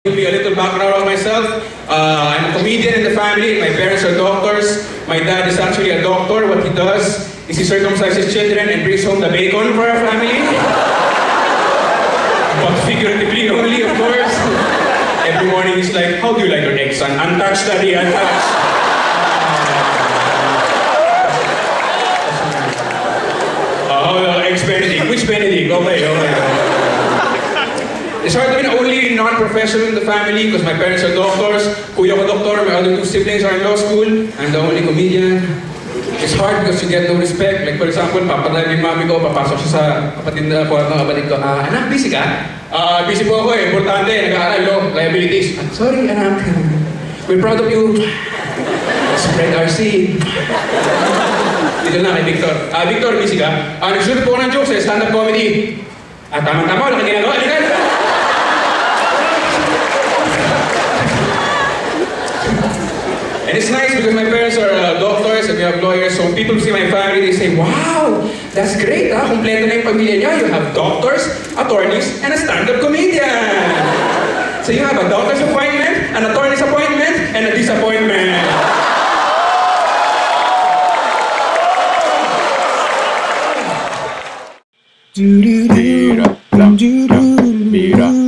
Give you a little background of myself. I'm a comedian in the family. My parents are doctors. My dad is actually a doctor. What he does is he circumcises children and brings home the bacon for our family. But figuratively only, of course. Every morning he's like, how do you like your eggs, son? Untouched, daddy, untouched. Eggs Benedict. Which Benedict? Okay. It's hard to be the only non-professional in the family because my parents are doctors. Kuya ko doktor, my other two siblings are in law school. I'm the only comedian. It's hard because you get no respect. Like for example, papadala yung mami ko, papasok siya sa kapatid na ko, mga kapatid ko, anak, busy ka? Busy po ako eh, importante, nag-aaral, law, liabilities. Sorry, anak. We're proud of you. Spread our seed. Dito na kay Victor. Victor, busy ka? Nagsulat po ko ng jokes eh, stand-up comedy. Tama-tama, wala kang ginagawa. Alikan! And it's nice because my parents are doctors and we have lawyers. So when people see my family, they say, wow, that's great, ha? Kompleto na yung pamilya niya. You have doctors, attorneys, and a stand-up comedian. So you have a doctor's appointment, an attorney's appointment, and a disappointment. Mira, mira, mira.